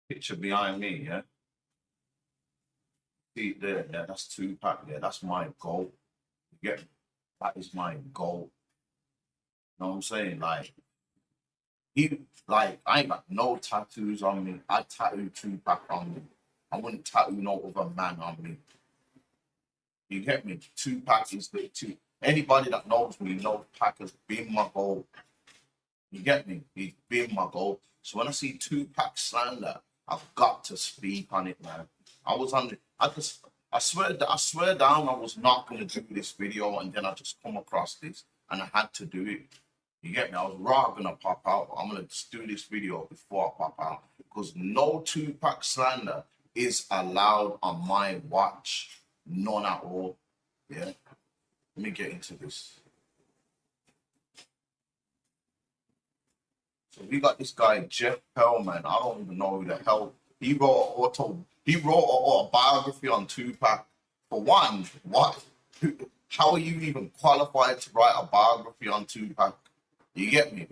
Picture behind me, yeah. See it there, yeah. That's Tupac, yeah. That's my goal. You get me? That is my goal. You know what I'm saying? Like I ain't got no tattoos on me. I tattoo Tupac on me. I wouldn't tattoo no other man on me. You get me? Tupac is the two. Anybody that knows me knows Pac has been my goal. You get me? He's been my goal. So when I see Tupac slander, I've got to speak on it, man. I was on the, I swear down I was not gonna do this video, and then I just come across this and I had to do it. You get me? I was raw gonna pop out. I'm gonna just do this video before I pop out. Because no Tupac slander is allowed on my watch. None at all. Yeah. Let me get into this. So we got this guy Jeff Pearlman. I don't even know who the hell. He wrote an autobiography on Tupac. For one, what? How are you even qualified to write a biography on Tupac? You get me?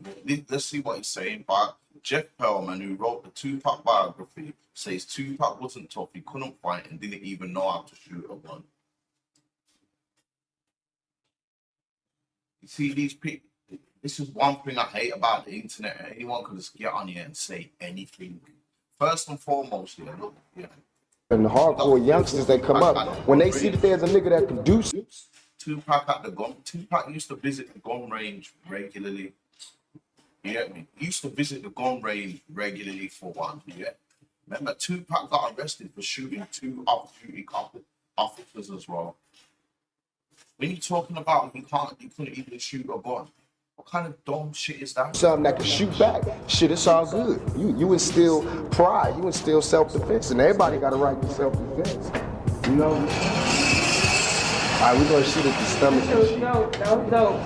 Let's see what he's saying. But Jeff Pearlman, who wrote the Tupac biography, says Tupac wasn't tough. He couldn't fight and didn't even know how to shoot a gun. You see these people. This is one thing I hate about the internet. Anyone can just get on here and say anything. First and foremost, yeah, look, yeah. And the hardcore youngsters that come up, when they see that there's a nigga that can do Tupac at the gun. Tupac used to visit the gun range regularly. You get me? He used to visit the gun range regularly for one. Yeah. Remember, Tupac got arrested for shooting 2 off-duty officers as well. When you're talking about he couldn't even shoot a gun. What kind of dumb shit is that? something that can shoot back, shit, it's all good. You instill pride, you instill self-defense, and everybody got a right to self-defense. You know? All right, we're gonna shoot at the stomach and shit. No.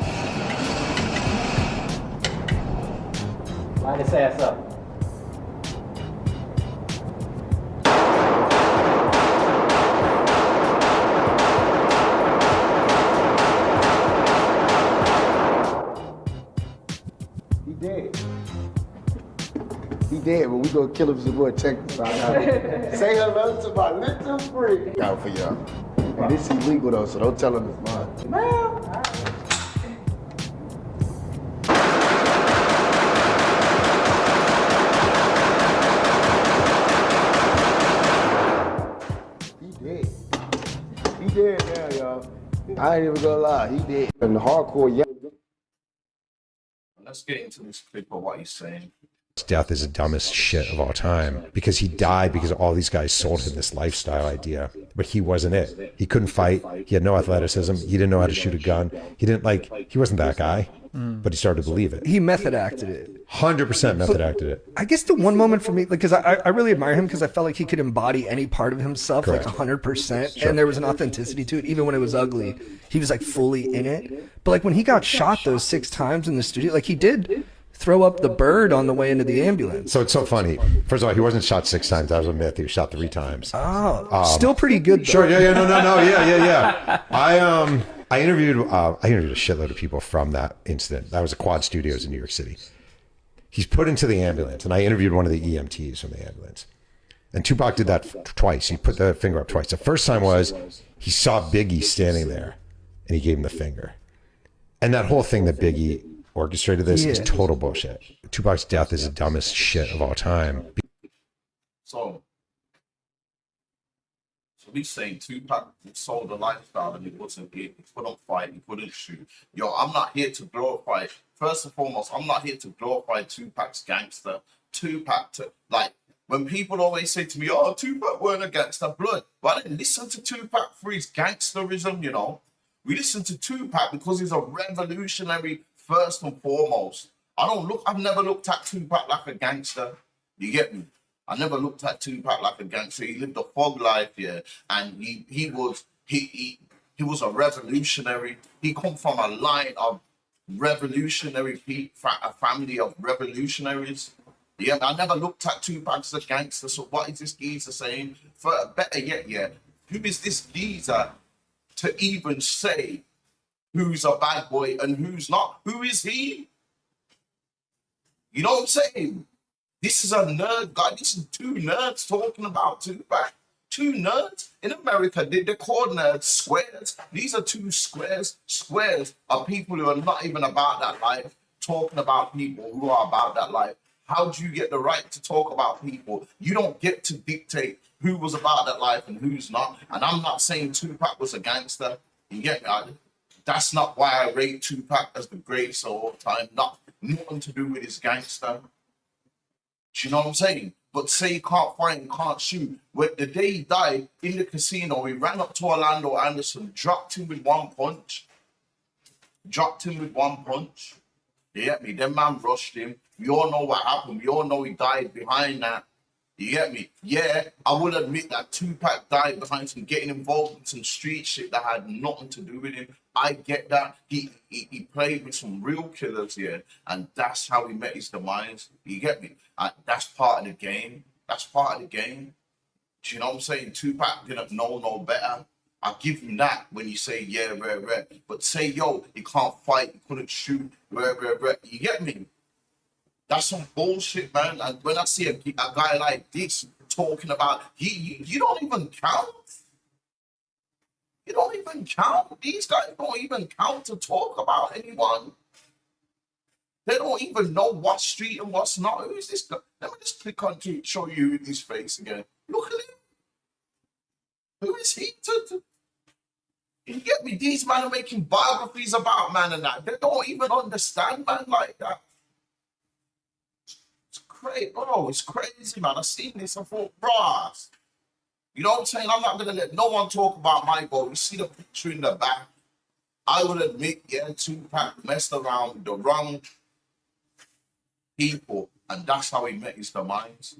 Line his ass up. He dead, but we gonna kill him some more Texas. So say hello to my little freak. Out for y'all. And this is illegal though, so don't tell him it's mine. Man. He dead now, y'all. I ain't even gonna lie, he dead. And the hardcore, yeah. Let's get into this clip of what he's saying. Death is the dumbest shit of all time because he died because all these guys sold him this lifestyle idea, but he wasn't it. He couldn't fight. He had no athleticism. He didn't know how to shoot a gun. He wasn't that guy, but he started to believe it. He method acted it. 100% method acted it. I guess the one moment for me, like, because I really admire him because I felt like he could embody any part of himself, Correct. like 100%. And there was an authenticity to it, even when it was ugly. He was like fully in it. But like when he got shot those 6 times in the studio, like he did throw up the bird on the way into the ambulance. So it's so funny. First of all, he wasn't shot 6 times. That was a myth. He was shot 3 times. Oh, still pretty good though. Sure. Yeah. No. Yeah. I interviewed a shitload of people from that incident. That was at Quad Studios in New York City. He's put into the ambulance, and I interviewed one of the EMTs from the ambulance. And Tupac did that twice. He put the finger up twice. The first time was he saw Biggie standing there, and he gave him the finger. And that whole thing that Biggie orchestrated this is total bullshit. Tupac's death is the dumbest shit of all time. So he's saying Tupac sold a lifestyle and he wasn't it. He couldn't fight, he couldn't shoot. Yo, I'm not here to glorify. First and foremost, I'm not here to glorify Tupac's gangster. When people always say to me, oh, Tupac weren't a gangster, blood. But I didn't listen to Tupac for his gangsterism, you know. We listen to Tupac because he's a revolutionary first and foremost. I've never looked at Tupac like a gangster. You get me? I never looked at Tupac like a gangster. He lived a thug life, yeah, and he was a revolutionary. He come from a line of revolutionary a family of revolutionaries. Yeah, I never looked at Tupac as a gangster. So what is this geezer saying? For better yet, yeah, who is this geezer to even say who's a bad boy and who's not? Who is he? You know what I'm saying? This is a nerd guy. This is two nerds talking about Tupac. Two nerds in America. They're called nerds squares. These are two squares. Squares are people who are not even about that life, talking about people who are about that life. How do you get the right to talk about people? You don't get to dictate who was about that life and who's not. And I'm not saying Tupac was a gangster. You get me? That's not why I rate Tupac as the greatest of all time. Nothing to do with his gangster. Do you know what I'm saying? But say he can't fight and can't shoot. When the day he died in the casino, he ran up to Orlando Anderson, dropped him with one punch. You get me? Them man rushed him. We all know what happened. We all know he died behind that. You get me? Yeah, I will admit that Tupac died behind some getting involved in some street shit that had nothing to do with him. I get that. He played with some real killers here, and that's how he met his demise. You get me? That's part of the game. That's part of the game. Do you know what I'm saying? Tupac didn't know no better. I give him that when you say, yeah, rare. But say, yo, he can't fight, he couldn't shoot, rare. You get me? That's some bullshit, man. And when I see a guy like this talking about, you don't even count. You don't even count. These guys don't even count to talk about anyone. They don't even know what street and what's not. Who is this guy? Let me just click on to show you his face again. Look at him. Who is he? You get me? These men are making biographies about man and that. They don't even understand man like that. It's crazy. Oh, it's crazy, man. I seen this. I thought, brass. You know what I'm saying? I'm not going to let no one talk about my goal. You see the picture in the back. I will admit, yeah, Tupac messed around with the wrong people, and that's how he met his demise.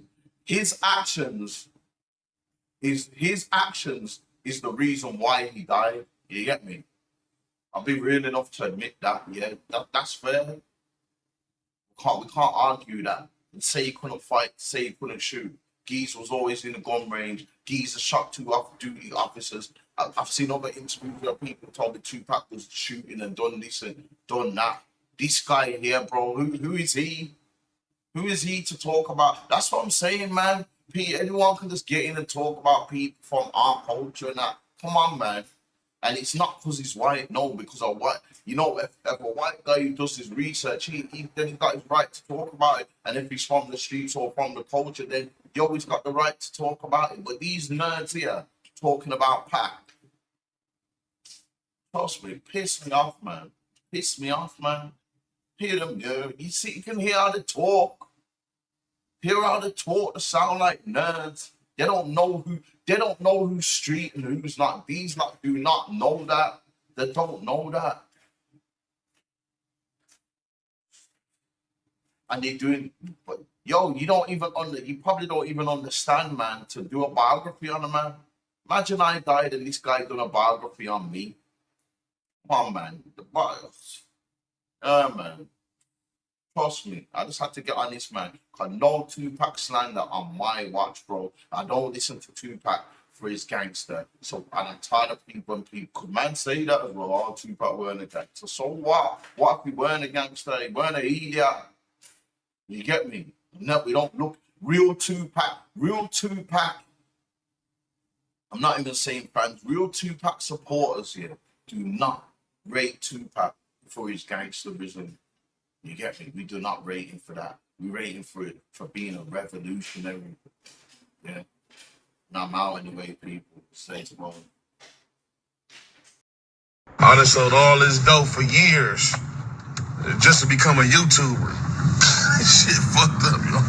His actions is the reason why he died. You get me? I'll be real enough to admit that. Yeah, that's fair. We can't argue that. And say he couldn't fight, say he couldn't shoot. Geese was always in the gun range. Geese shot two off-duty officers. I've seen other interviews where people told me Tupac was shooting and done this and done that. This guy here, bro, who is he? Who is he to talk about? That's what I'm saying, man. Anyone can just get in and talk about people from our culture and that. Come on, man. And it's not because he's white, no, because of white. You know, if a white guy who does his research, then he's got his right to talk about it. And if he's from the streets or from the culture, then he always got the right to talk about it. But these nerds here talking about Pac, trust me, piss me off, man. Hear them, yeah. You see, you can hear how they talk. Hear how they talk. They sound like nerds. They don't know who's street and who's not. These do not know that. They don't know that. And they're doing, but yo, you probably don't even understand, man, to do a biography on a man. Imagine I died and this guy done a biography on me. Come on, man. The bios. Man. Trust me, I just had to get on this, man. Cause no Tupac slander on my watch, bro. I don't listen to Tupac for his gangster. So, and I'm tired of people when people could man say that as well. Oh, Tupac weren't a gangster. So what? What if he weren't a gangster? He weren't an idiot. You get me? No, we don't look real Tupac. I'm not even saying fans. Real Tupac supporters here do not rate Tupac for his gangsterism. You get me? We do not rate him for that. We rate him for being a revolutionary. Yeah. And I'm out anyway, people. Stay tomorrow. I done sold all this dope for years just to become a YouTuber. Shit fucked up, y'all.